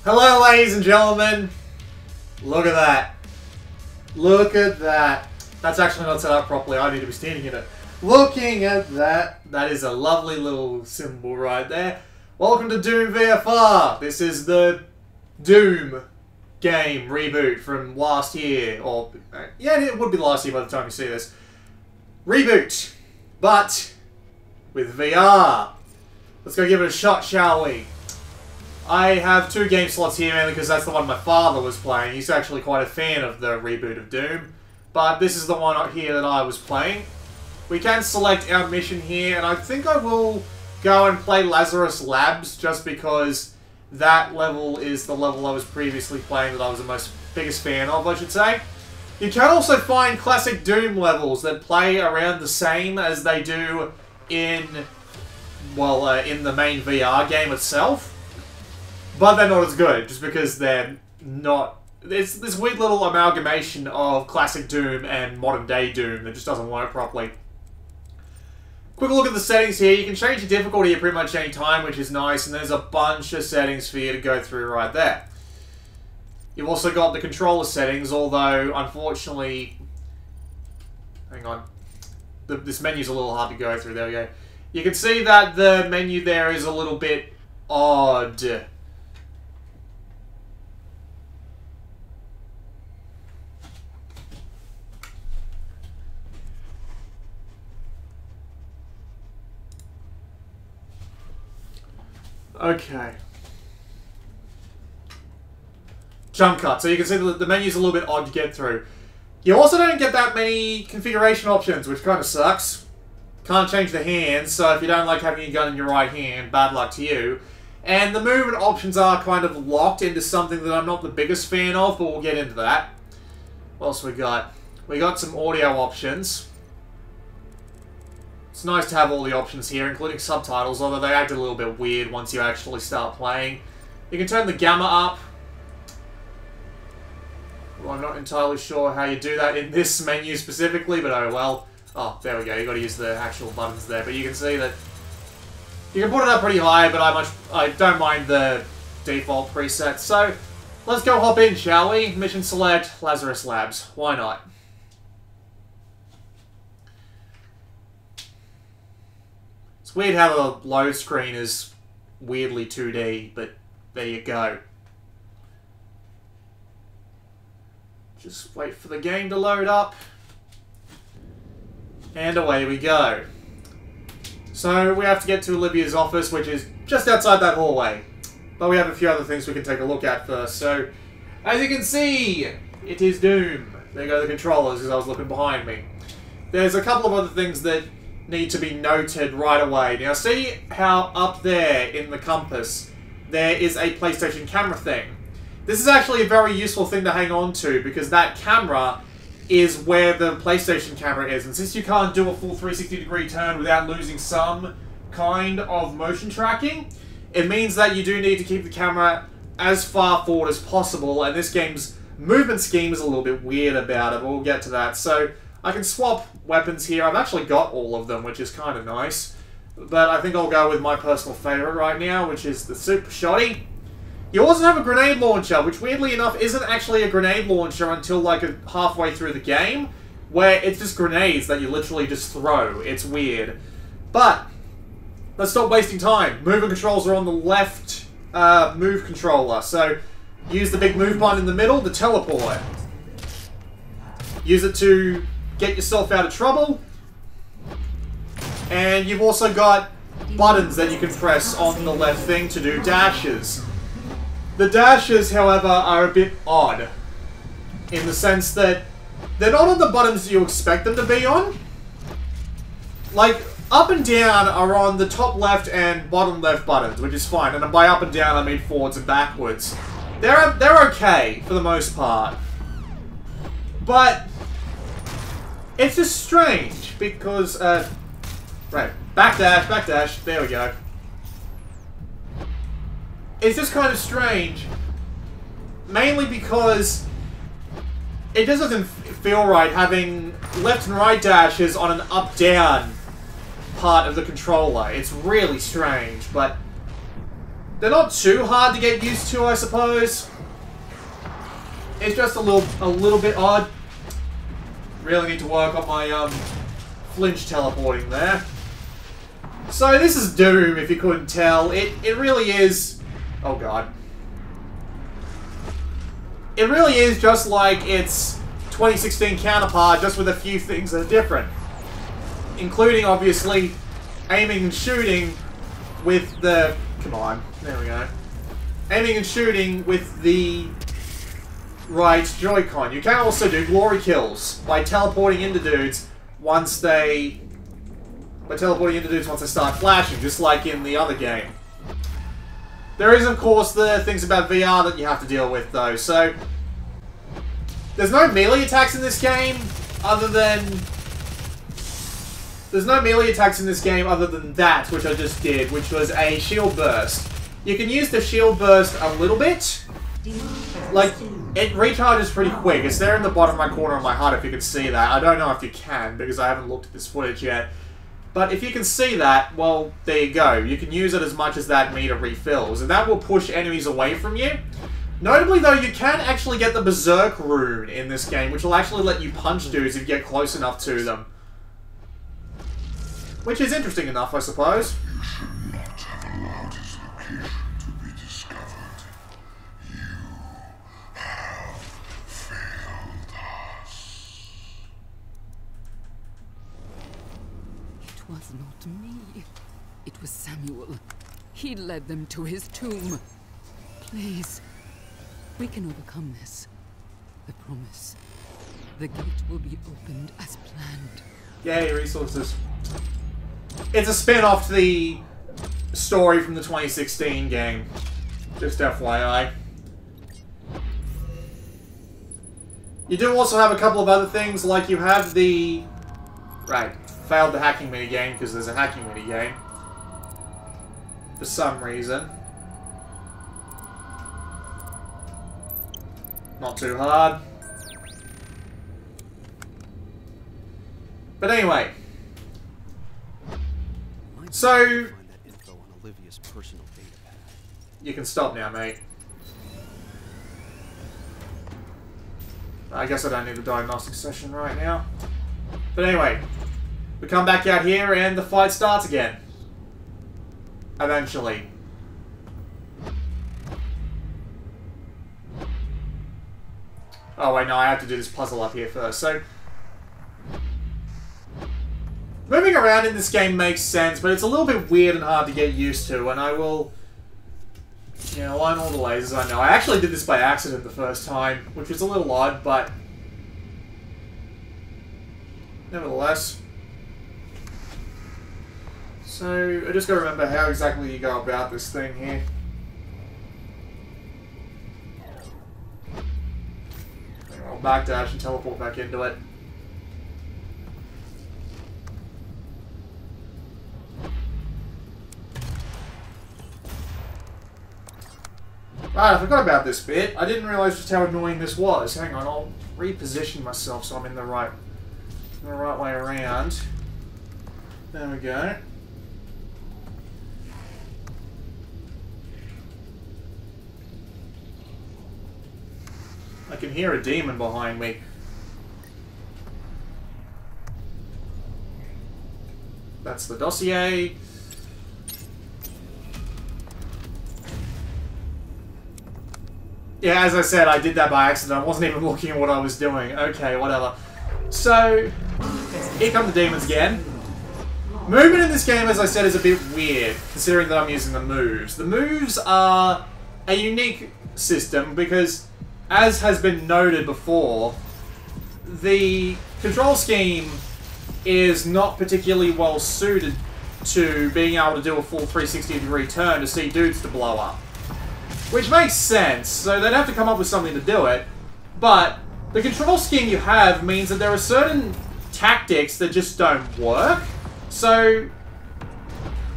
Hello, ladies and gentlemen. Look at that. Look at that. That's actually not set up properly. I need to be standing in it. Looking at that. That is a lovely little symbol right there. Welcome to Doom VFR. This is the Doom game reboot from last year. Or, yeah, it would be last year by the time you see this. Reboot. But with VR. Let's go give it a shot, shall we? I have 2 game slots here, mainly because that's the one my father was playing. He's actually quite a fan of the reboot of Doom. But this is the one out here that I was playing. We can select our mission here, and I think I will go and play Lazarus Labs, just because that level is the level I was previously playing that I was the biggest fan of, I should say. You can also find classic Doom levels that play around the same as they do in, well, in the main VR game itself. But they're not as good, just because they're not... It's this weird little amalgamation of classic Doom and modern day Doom that just doesn't work properly. Quick look at the settings here. You can change the difficulty at pretty much any time, which is nice, and there's a bunch of settings for you to go through right there. You've also got the controller settings, although, unfortunately... Hang on. This menu's a little hard to go through. There we go. You can see that the menu there is a little bit odd. Okay. Jump cut. So you can see the menu's a little bit odd to get through. You also don't get that many configuration options, which kind of sucks. Can't change the hands, so if you don't like having your gun in your right hand, bad luck to you. And the movement options are kind of locked into something that I'm not the biggest fan of, but we'll get into that. What else we got? We got some audio options. It's nice to have all the options here, including subtitles, although they act a little bit weird once you actually start playing. You can turn the gamma up. Well, I'm not entirely sure how you do that in this menu specifically, but oh well. Oh, there we go. You've got to use the actual buttons there, but you can see that you can put it up pretty high, but I don't mind the default preset. So, let's go hop in, shall we? Mission select, Lazarus Labs. Why not? It's weird how the load screen is weirdly 2D, but there you go. Just wait for the game to load up. And away we go. So we have to get to Olivia's office, which is just outside that hallway. But we have a few other things we can take a look at first. So, as you can see, it is Doom. There go the controllers, as I was looking behind me. There's a couple of other things that need to be noted right away. Now, see how up there in the compass, there is a PlayStation camera thing. This is actually a very useful thing to hang on to, because that camera is where the PlayStation camera is. And since you can't do a full 360-degree turn without losing some kind of motion tracking, it means that you do need to keep the camera as far forward as possible, and this game's movement scheme is a little bit weird about it, but we'll get to that. So, I can swap weapons here. I've actually got all of them, which is kind of nice. But I think I'll go with my personal favourite right now, which is the Super Shotty. You also have a grenade launcher, which weirdly enough isn't actually a grenade launcher until like halfway through the game, where it's just grenades that you literally just throw. It's weird. But, let's stop wasting time. Movement controls are on the left move controller, so use the big move button in the middle to teleport. Use it to get yourself out of trouble. And you've also got buttons that you can press on the left thing to do dashes. The dashes, however, are a bit odd, in the sense that they're not on the buttons you expect them to be on. Like, up and down are on the top left and bottom left buttons, which is fine, and by up and down I mean forwards and backwards. They're okay, for the most part. But it's just strange, because, right, backdash, there we go. It's just kind of strange, mainly because it just doesn't feel right having left and right dashes on an up-down part of the controller. It's really strange, but They're not too hard to get used to, I suppose. It's just a little bit odd. Really need to work on my flinch teleporting there. So this is Doom, if you couldn't tell. It really is... Oh god. It really is just like its 2016 counterpart, just with a few things that are different. Including, obviously, aiming and shooting with the... Come on, there we go. Aiming and shooting with the right Joy-Con. You can also do glory kills by teleporting into dudes once they... start flashing, just like in the other game. There is, of course, the things about VR that you have to deal with, though. So, there's no melee attacks in this game, other than... There's no melee attacks in this game other than that, which I just did, which was a shield burst. You can use the shield burst a little bit. Like, it recharges pretty quick. It's there in the bottom right corner of my HUD, if you can see that. I don't know if you can, because I haven't looked at this footage yet. But if you can see that, well, there you go. You can use it as much as that meter refills, and that will push enemies away from you. Notably, though, you can actually get the Berserk rune in this game, which will actually let you punch dudes if you get close enough to them. Which is interesting enough, I suppose. You should not have allowed his location to be discovered. You have failed us. It was not me. It was Samuel. He led them to his tomb. Please, we can overcome this. I promise. The gate will be opened as planned. Yay, resources. It's a spin-off to the story from the 2016 game. Just FYI. You do also have a couple of other things, like you have the... Right, failed the hacking minigame, because there's a hacking minigame. For some reason. Not too hard. But anyway. So, you can stop now, mate. I guess I don't need a diagnostic session right now. But anyway, we come back out here and the fight starts again. Eventually. Oh wait, no, I have to do this puzzle up here first. So, moving around in this game makes sense, but it's a little bit weird and hard to get used to, and I will, you know, learn all the lasers I know. I actually did this by accident the first time, which was a little odd, but nevertheless. So, I just gotta remember how exactly you go about this thing here. I'll backdash and teleport back into it. Right, I forgot about this bit. I didn't realise just how annoying this was. Hang on, I'll reposition myself so I'm in the right way around. There we go. I can hear a demon behind me. That's the dossier. Yeah, as I said, I did that by accident. I wasn't even looking at what I was doing. Okay, whatever. So, here come the demons again. Movement in this game, as I said, is a bit weird, considering that I'm using the moves. The moves are a unique system because, as has been noted before, the control scheme is not particularly well suited to being able to do a full 360-degree turn to see dudes to blow up. Which makes sense, so they'd have to come up with something to do it. But the control scheme you have means that there are certain tactics that just don't work. So,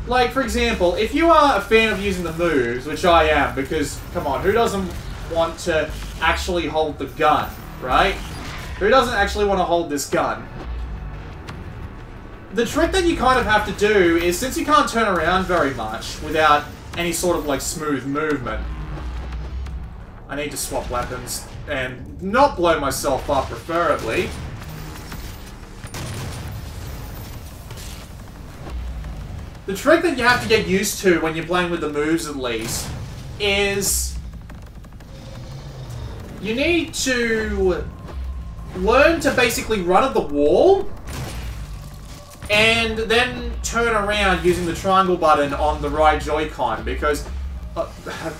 like, for example, if you are a fan of using the moves, which I am, because, come on, who doesn't want to actually hold the gun, right? Who doesn't actually want to hold this gun? The trick that you kind of have to do is, since you can't turn around very much without any sort of like smooth movement. I need to swap weapons and not blow myself up, preferably. The trick that you have to get used to when you're playing with the moves, at least, is you need to learn to basically run at the wall and then turn around using the triangle button on the right Joy-Con, because...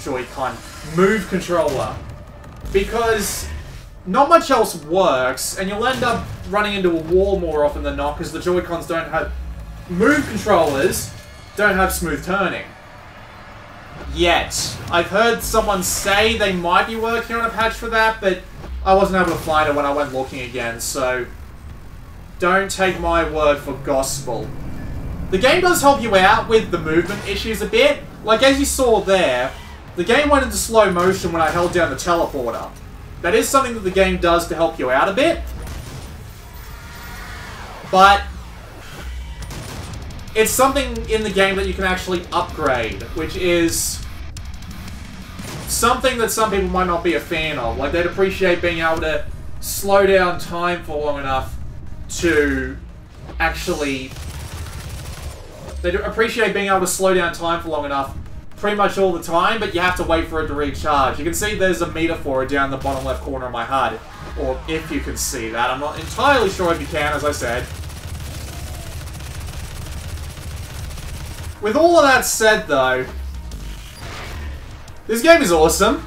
Joy-Con. Move controller. Because not much else works, and you'll end up running into a wall more often than not, because the Joy-Cons don't have... Move controllers don't have smooth turning. Yet. I've heard someone say they might be working on a patch for that, but I wasn't able to find it when I went looking again, so... Don't take my word for gospel. The game does help you out with the movement issues a bit. Like, as you saw there, the game went into slow motion when I held down the teleporter. That is something that the game does to help you out a bit. But it's something in the game that you can actually upgrade, which is something that some people might not be a fan of. Like, they'd appreciate being able to slow down time for long enough to actually... They appreciate being able to slow down time for long enough pretty much all the time, but you have to wait for it to recharge. You can see there's a meter for it down the bottom left corner of my HUD. Or if you can see that. I'm not entirely sure if you can, as I said. With all of that said, though, this game is awesome.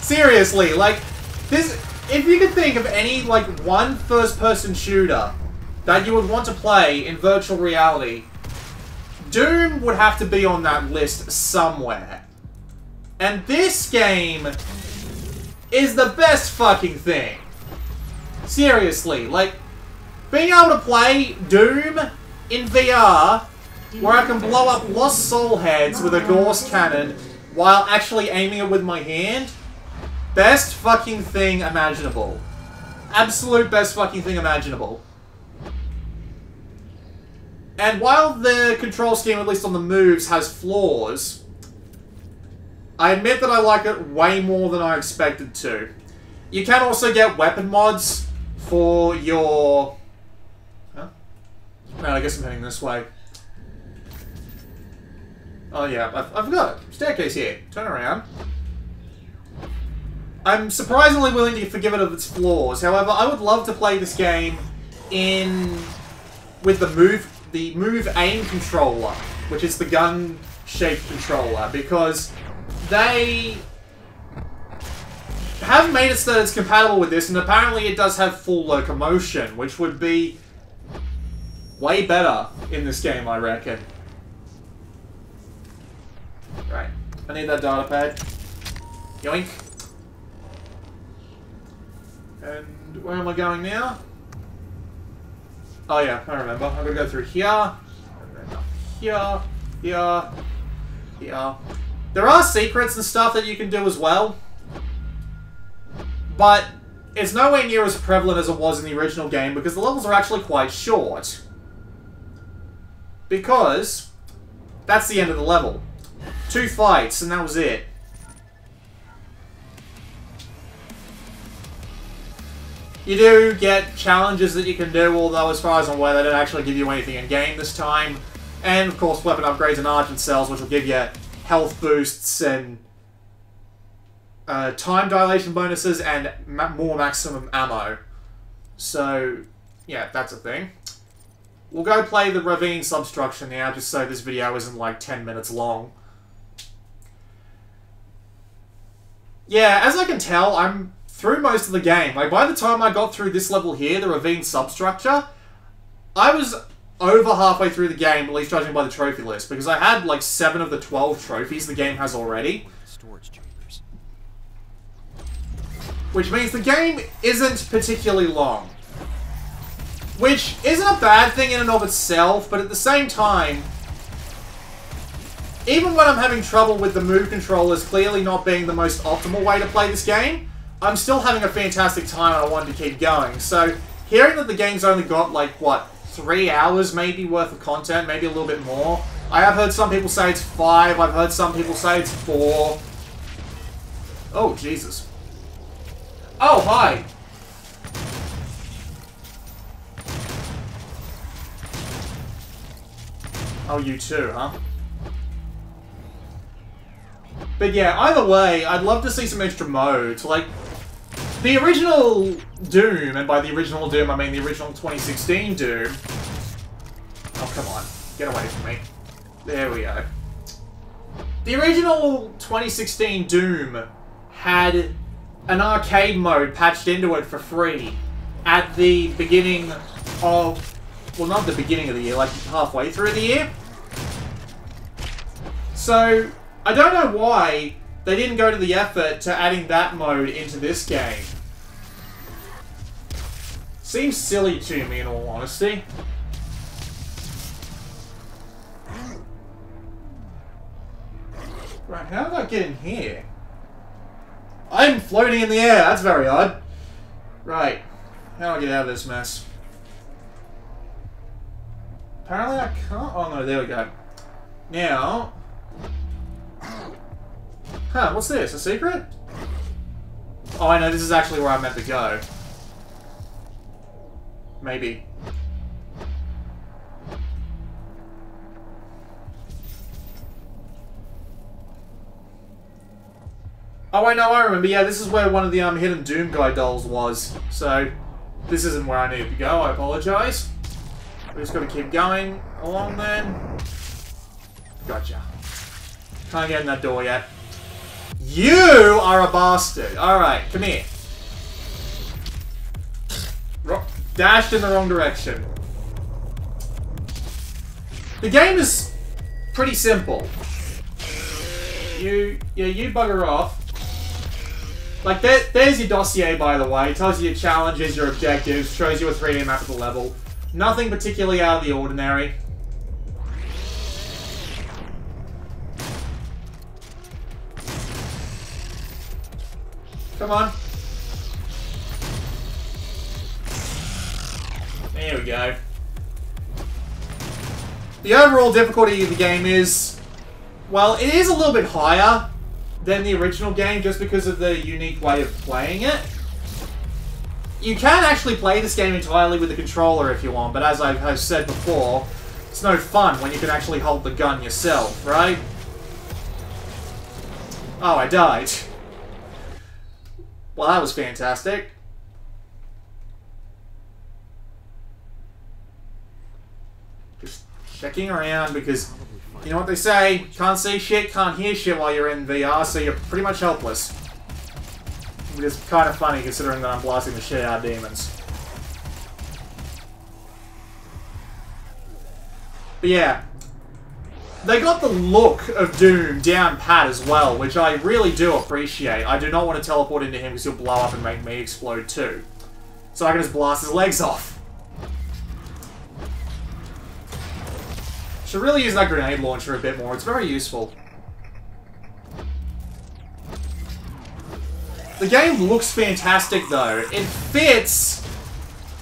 Seriously, like, this... If you could think of any, like, one first-person shooter that you would want to play in virtual reality, Doom would have to be on that list somewhere. And this game is the best fucking thing. Seriously, like, being able to play Doom in VR, where I can blow up Lost Soul heads with a Gauss cannon while actually aiming it with my hand, best fucking thing imaginable. Absolute best fucking thing imaginable. And while the control scheme, at least on the moves, has flaws, I admit that I like it way more than I expected to. You can also get weapon mods for your... Huh? No, I guess I'm heading this way. Oh yeah, I forgot. Staircase here. Turn around. I'm surprisingly willing to forgive it of its flaws. However, I would love to play this game with the move aim controller, which is the gun-shaped controller, because they have made it so that it's compatible with this, and apparently it does have full locomotion, which would be way better in this game, I reckon. Right. I need that data pad. Yoink. And where am I going now? Oh yeah, I remember. I'm gonna go through here, and then up here, here, here. There are secrets and stuff that you can do as well, but it's nowhere near as prevalent as it was in the original game because the levels are actually quite short. Because that's the end of the level. 2 fights, and that was it. You do get challenges that you can do, although as far as I'm aware, they don't actually give you anything in-game this time. And, of course, weapon upgrades and Argent Cells, which will give you health boosts and time dilation bonuses and more maximum ammo. So, yeah, that's a thing. We'll go play the Ravine substructure now, just so this video isn't like 10 minutes long. Yeah, as I can tell, I'm through most of the game. Like, by the time I got through this level here, the Ravine substructure, I was over halfway through the game, at least judging by the trophy list, because I had like 7 of the 12 trophies the game has already. Storage chambers. Which means the game isn't particularly long. Which isn't a bad thing in and of itself, but at the same time, even when I'm having trouble with the move controllers clearly not being the most optimal way to play this game, I'm still having a fantastic time and I wanted to keep going. So, hearing that the game's only got, like, what, 3 hours maybe worth of content, maybe a little bit more, I have heard some people say it's 5. I've heard some people say it's 4. Oh, Jesus. Oh, hi. Oh, you too, huh? But yeah, either way, I'd love to see some extra modes. Like, the original Doom, and by the original Doom, I mean the original 2016 Doom. Oh, come on. Get away from me. There we go. The original 2016 Doom had an arcade mode patched into it for free at the beginning of... Well, not the beginning of the year, like halfway through the year. So, I don't know why they didn't go to the effort to adding that mode into this game. Seems silly to me, in all honesty. Right, how did I get in here? I'm floating in the air, that's very odd. Right, how do I get out of this mess? Apparently I can't... Oh no, there we go. Now... Huh, what's this? A secret? Oh, I know, this is actually where I'm meant to go. Maybe. Oh, I know, I remember. Yeah, this is where one of the hidden Doom Guy dolls was. So, this isn't where I need to go. I apologize. We just got to keep going along then. Gotcha. Can't get in that door yet. You are a bastard. Alright, come here. Dashed in the wrong direction. The game is pretty simple. You bugger off. Like, there's your dossier, by the way. It tells you your challenges, your objectives, shows you a 3D map of the level. Nothing particularly out of the ordinary. Come on. There we go. The overall difficulty of the game is... Well, it is a little bit higher than the original game just because of the unique way of playing it. You can actually play this game entirely with the controller if you want, but as I've said before, it's no fun when you can actually hold the gun yourself, right? Oh, I died. Well, that was fantastic. Just checking around because, you know what they say, can't see shit, can't hear shit while you're in VR, so you're pretty much helpless. Which is kind of funny considering that I'm blasting the shit out of demons. But yeah, they got the look of Doom down pat as well, which I really do appreciate. I do not want to teleport into him because he'll blow up and make me explode too. So I can just blast his legs off. Should really use that grenade launcher a bit more, it's very useful. The game looks fantastic though. It fits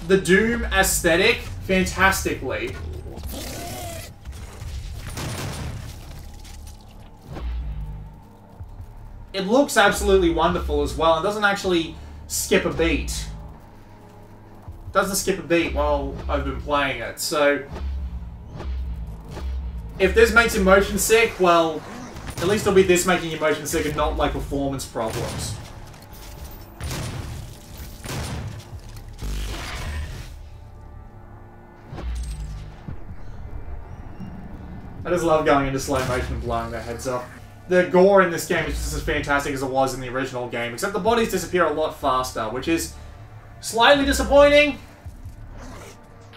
the Doom aesthetic fantastically. It looks absolutely wonderful as well. It doesn't actually skip a beat. It doesn't skip a beat while I've been playing it, so... If this makes you motion sick, well, at least it'll be this making you motion sick and not like performance problems. I just love going into slow motion and blowing their heads off. The gore in this game is just as fantastic as it was in the original game, except the bodies disappear a lot faster, which is slightly disappointing,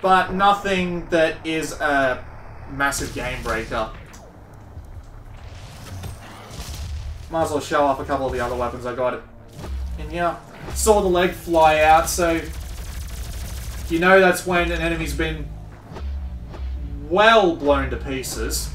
but nothing that is a massive game breaker. Might as well show off a couple of the other weapons I got. And yeah, saw the leg fly out, so you know that's when an enemy's been well blown to pieces.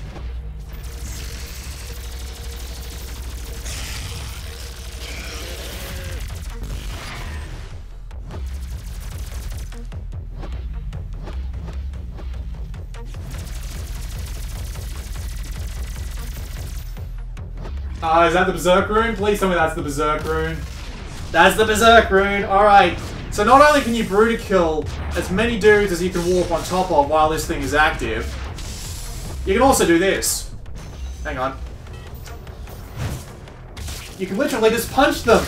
Is that the Berserk rune? Please tell me that's the Berserk rune. That's the Berserk rune. Alright. So not only can you Bruta kill as many dudes as you can walk on top of while this thing is active, you can also do this. Hang on. You can literally just punch them.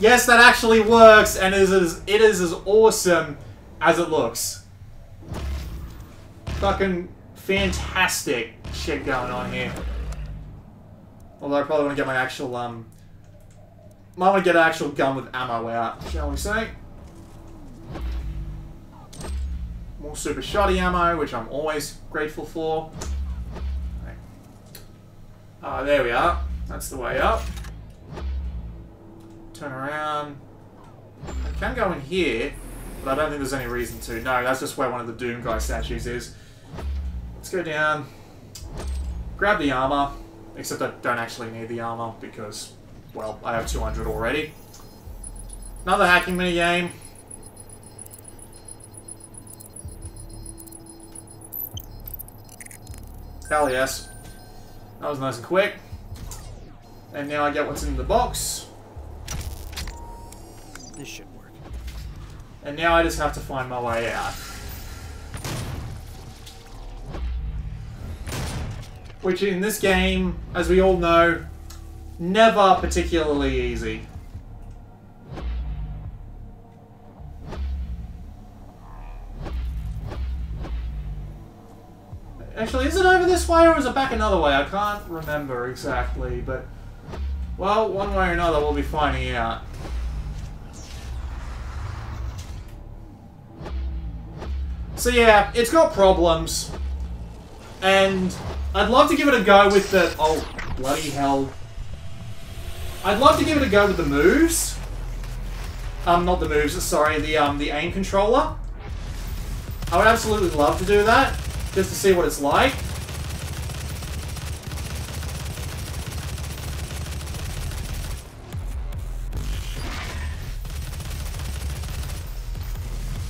Yes, that actually works, and it is as awesome as it looks. Fucking fantastic shit going on here. Although I probably want to get my actual, might want to get an actual gun with ammo out, shall we say. More super shoddy ammo, which I'm always grateful for. There we are. That's the way up. Turn around. I can go in here, but I don't think there's any reason to. No, that's just where one of the Doom guy statues is. Let's go down. Grab the armor. Except I don't actually need the armor because, well, I have 200 already. Another hacking minigame. Hell yes. That was nice and quick. And now I get what's in the box. This should work. And now I just have to find my way out. Which in this game, as we all know, never particularly easy. Actually, is it over this way or is it back another way? I can't remember exactly, but... Well, one way or another we'll be finding out. So yeah, it's got problems. And I'd love to give it a go with the... Oh, bloody hell. I'd love to give it a go with the moves. Not the moves, sorry, the aim controller. I would absolutely love to do that, just to see what it's like.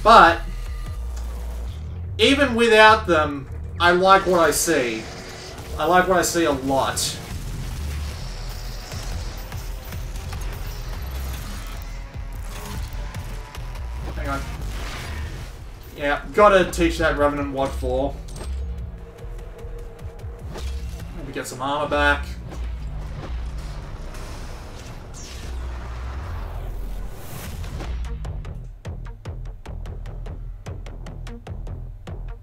But, even without them, I like what I see. I like what I see a lot. Hang on. Yeah, gotta teach that Revenant what for. Maybe get some armor back.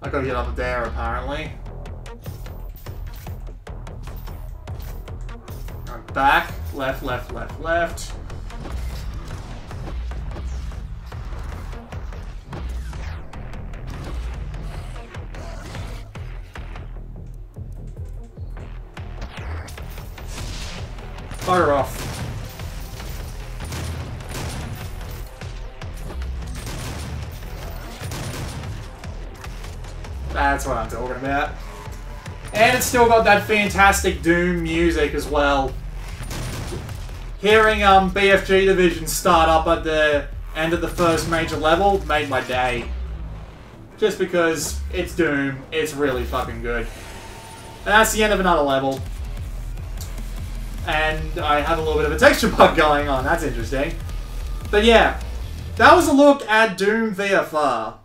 I gotta get up there, apparently. Going back, left, left, left, left. Fire off. That's what I'm talking about. And it's still got that fantastic Doom music as well. Hearing BFG Division start up at the end of the first major level made my day. Just because it's Doom, it's really fucking good. And that's the end of another level. And I have a little bit of a texture bug going on, that's interesting. But yeah, that was a look at Doom VFR.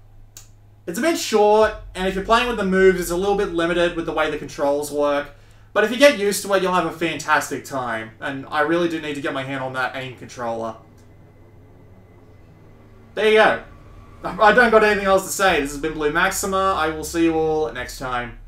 It's a bit short, and if you're playing with the moves, it's a little bit limited with the way the controls work. But if you get used to it, you'll have a fantastic time. And I really do need to get my hand on that aim controller. There you go. I don't got anything else to say. This has been Blue Maxima. I will see you all next time.